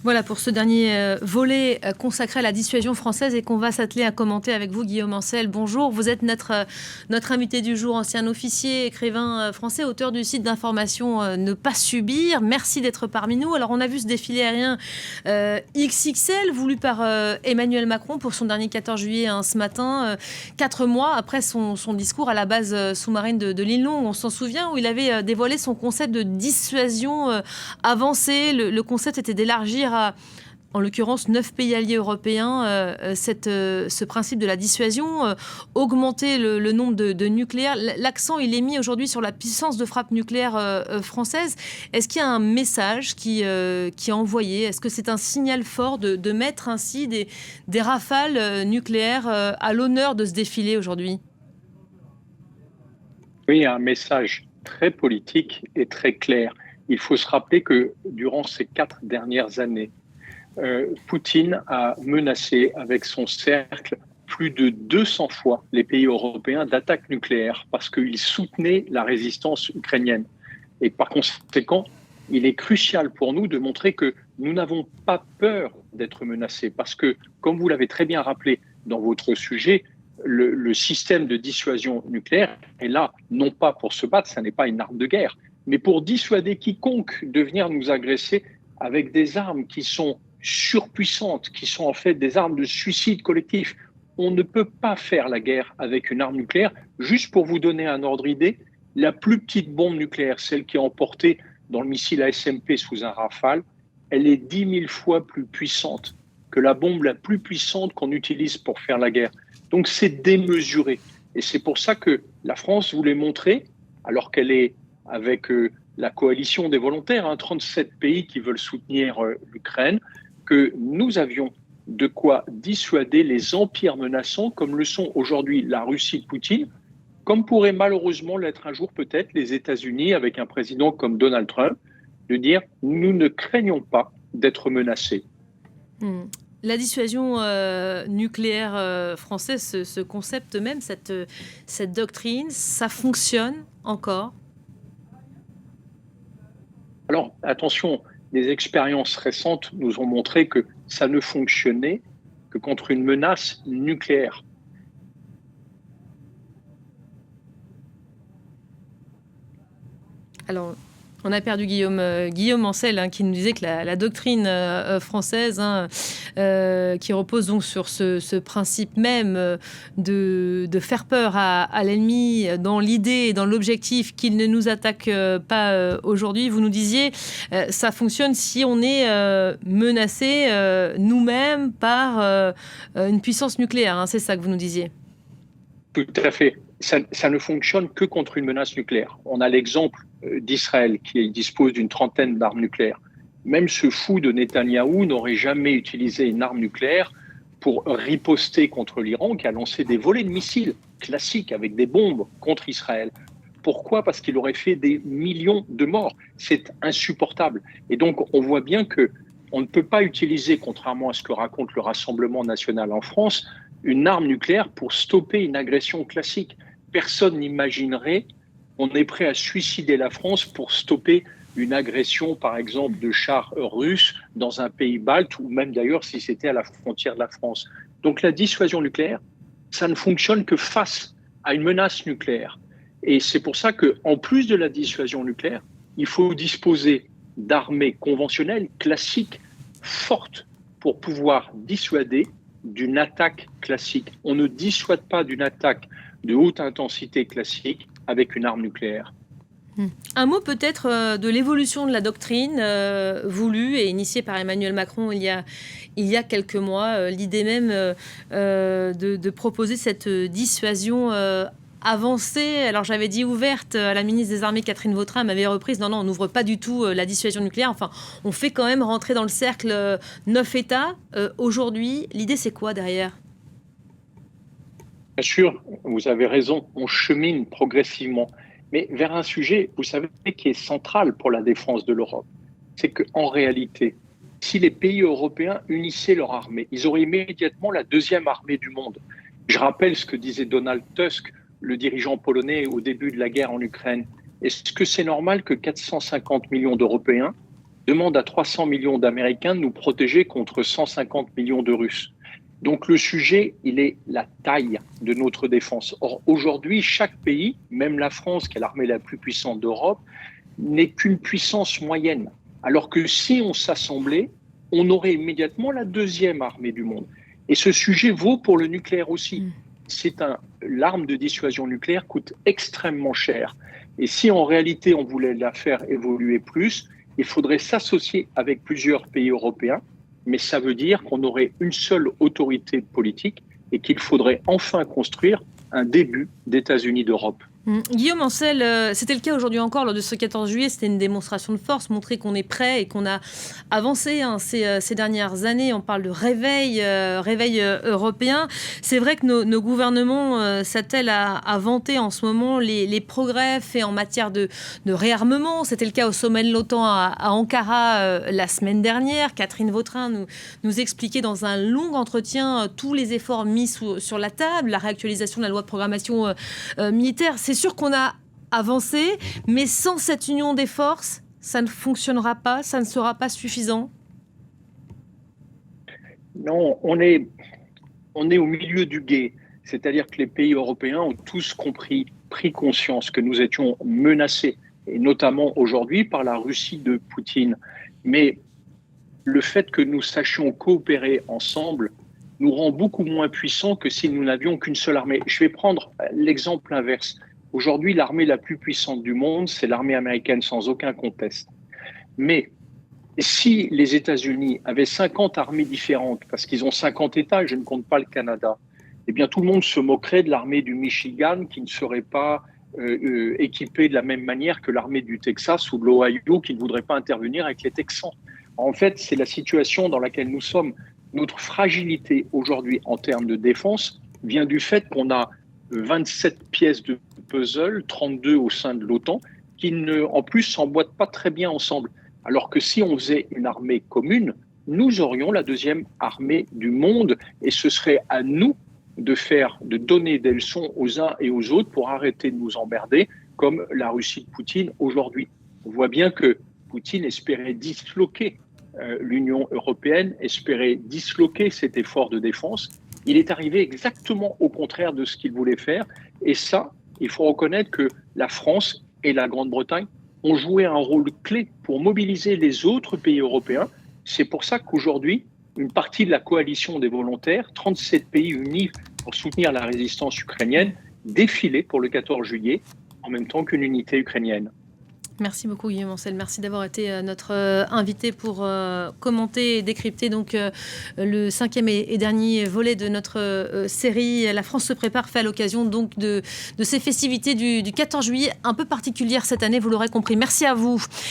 Voilà pour ce dernier volet consacré à la dissuasion française et qu'on va s'atteler à commenter avec vous, Guillaume Ancel. Bonjour, vous êtes notre invité du jour, ancien officier, écrivain français, auteur du site d'information Ne pas subir. Merci d'être parmi nous. Alors on a vu ce défilé aérien XXL voulu par Emmanuel Macron pour son dernier 14 juillet ce matin, 4 mois après son discours à la base sous-marine de l'île Longue. On s'en souvient, où il avait dévoilé son concept de dissuasion avancée. Le concept était d'élargir à, en l'occurrence, 9 pays alliés européens, ce principe de la dissuasion, augmenter le nombre de nucléaires. L'accent, il est mis aujourd'hui sur la puissance de frappe nucléaire française. Est-ce qu'il y a un message qui est envoyé? Est-ce que c'est un signal fort de mettre ainsi des rafales nucléaires à l'honneur de ce défilé aujourd'hui? Oui, un message très politique et très clair. Il faut se rappeler que durant ces 4 dernières années, Poutine a menacé avec son cercle plus de 200 fois les pays européens d'attaques nucléaires parce qu'il soutenait la résistance ukrainienne. Et par conséquent, il est crucial pour nous de montrer que nous n'avons pas peur d'être menacés parce que, comme vous l'avez très bien rappelé dans votre sujet, le système de dissuasion nucléaire est là non pas pour se battre, ça n'est pas une arme de guerre, mais pour dissuader quiconque de venir nous agresser avec des armes qui sont surpuissantes, qui sont en fait des armes de suicide collectif. On ne peut pas faire la guerre avec une arme nucléaire. Juste pour vous donner un ordre d'idée, la plus petite bombe nucléaire, celle qui est emportée dans le missile ASMP sous un Rafale, elle est 10 000 fois plus puissante que la bombe la plus puissante qu'on utilise pour faire la guerre. Donc c'est démesuré. Et c'est pour ça que la France voulait montrer, alors qu'elle est avec la coalition des volontaires, 37 pays qui veulent soutenir l'Ukraine, que nous avions de quoi dissuader les empires menaçants, comme le sont aujourd'hui la Russie de Poutine, comme pourrait malheureusement l'être un jour peut-être les États-Unis avec un président comme Donald Trump, de dire nous ne craignons pas d'être menacés. La dissuasion nucléaire française, ce concept même, cette doctrine, ça fonctionne encore? Alors, attention, les expériences récentes nous ont montré que ça ne fonctionnait que contre une menace nucléaire. Alors, on a perdu Guillaume Ancel, qui nous disait que la doctrine française, qui repose donc sur ce principe même de faire peur à l'ennemi dans l'idée et dans l'objectif qu'il ne nous attaque pas aujourd'hui. Vous nous disiez, ça fonctionne si on est menacé nous-mêmes par une puissance nucléaire. C'est ça que vous nous disiez. Tout à fait. Ça ne fonctionne que contre une menace nucléaire. On a l'exemple d'Israël qui dispose d'une trentaine d'armes nucléaires. Même ce fou de Netanyahou n'aurait jamais utilisé une arme nucléaire pour riposter contre l'Iran qui a lancé des volées de missiles classiques avec des bombes contre Israël. Pourquoi? Parce qu'il aurait fait des millions de morts. C'est insupportable. Et donc, on voit bien qu'on ne peut pas utiliser, contrairement à ce que raconte le Rassemblement national en France, une arme nucléaire pour stopper une agression classique. Personne n'imaginerait qu'on est prêt à suicider la France pour stopper une agression, par exemple, de chars russes dans un pays balte, ou même d'ailleurs si c'était à la frontière de la France. Donc la dissuasion nucléaire, ça ne fonctionne que face à une menace nucléaire. Et c'est pour ça qu'en plus de la dissuasion nucléaire, il faut disposer d'armées conventionnelles, classiques, fortes, pour pouvoir dissuader d'une attaque classique. On ne dissuade pas d'une attaque de haute intensité classique avec une arme nucléaire. Un mot peut-être de l'évolution de la doctrine voulue et initiée par Emmanuel Macron il y a quelques mois. L'idée même de proposer cette dissuasion avancée. Alors j'avais dit ouverte, la ministre des Armées Catherine Vautrin m'avait reprise. Non, on n'ouvre pas du tout la dissuasion nucléaire. Enfin, on fait quand même rentrer dans le cercle 9 États. Aujourd'hui, l'idée c'est quoi derrière ? Bien sûr, vous avez raison, on chemine progressivement, mais vers un sujet, vous savez, qui est central pour la défense de l'Europe. C'est qu'en réalité, si les pays européens unissaient leur armée, ils auraient immédiatement la deuxième armée du monde. Je rappelle ce que disait Donald Tusk, le dirigeant polonais, au début de la guerre en Ukraine. Est-ce que c'est normal que 450 millions d'Européens demande à 300 millions d'Américains de nous protéger contre 150 millions de Russes. Donc le sujet, il est la taille de notre défense. Or, aujourd'hui, chaque pays, même la France, qui est l'armée la plus puissante d'Europe, n'est qu'une puissance moyenne. Alors que si on s'assemblait, on aurait immédiatement la deuxième armée du monde. Et ce sujet vaut pour le nucléaire aussi. L'arme de dissuasion nucléaire coûte extrêmement cher. Et si en réalité on voulait la faire évoluer plus, il faudrait s'associer avec plusieurs pays européens. Mais ça veut dire qu'on aurait une seule autorité politique et qu'il faudrait enfin construire un début d'États-Unis d'Europe. Guillaume Ancel, c'était le cas aujourd'hui encore lors de ce 14 juillet, c'était une démonstration de force, montrer qu'on est prêt et qu'on a avancé ces dernières années. On parle de réveil européen. C'est vrai que nos gouvernements s'attellent à vanter en ce moment les progrès faits en matière de réarmement. C'était le cas au sommet de l'OTAN à Ankara la semaine dernière. Catherine Vautrin nous expliquait dans un long entretien tous les efforts mis sur la table, la réactualisation de la loi de programmation militaire. C'est sûr qu'on a avancé, mais sans cette union des forces, ça ne fonctionnera pas, ça ne sera pas suffisant. Non, on est au milieu du gué. C'est-à-dire que les pays européens ont tous pris conscience que nous étions menacés, et notamment aujourd'hui par la Russie de Poutine. Mais le fait que nous sachions coopérer ensemble nous rend beaucoup moins puissants que si nous n'avions qu'une seule armée. Je vais prendre l'exemple inverse. Aujourd'hui, l'armée la plus puissante du monde, c'est l'armée américaine, sans aucun conteste. Mais si les États-Unis avaient 50 armées différentes, parce qu'ils ont 50 États, et je ne compte pas le Canada, eh bien tout le monde se moquerait de l'armée du Michigan qui ne serait pas équipée de la même manière que l'armée du Texas ou de l'Ohio qui ne voudrait pas intervenir avec les Texans. En fait, c'est la situation dans laquelle nous sommes. Notre fragilité aujourd'hui en termes de défense vient du fait qu'on a 27 pièces de puzzle, 32 au sein de l'OTAN, qui en plus s'emboîtent pas très bien ensemble. Alors que si on faisait une armée commune, nous aurions la deuxième armée du monde et ce serait à nous de donner des leçons aux uns et aux autres pour arrêter de nous emmerder comme la Russie de Poutine aujourd'hui. On voit bien que Poutine espérait disloquer l'Union européenne, espérait disloquer cet effort de défense. Il est arrivé exactement au contraire de ce qu'il voulait faire. Et ça, il faut reconnaître que la France et la Grande-Bretagne ont joué un rôle clé pour mobiliser les autres pays européens. C'est pour ça qu'aujourd'hui, une partie de la coalition des volontaires, 37 pays unis pour soutenir la résistance ukrainienne, défilait pour le 14 juillet en même temps qu'une unité ukrainienne. Merci beaucoup Guillaume Ancel, merci d'avoir été notre invité pour commenter et décrypter donc le 5e et dernier volet de notre série La France se prépare, fait à l'occasion donc de ces festivités du 14 juillet, un peu particulières cette année, vous l'aurez compris. Merci à vous.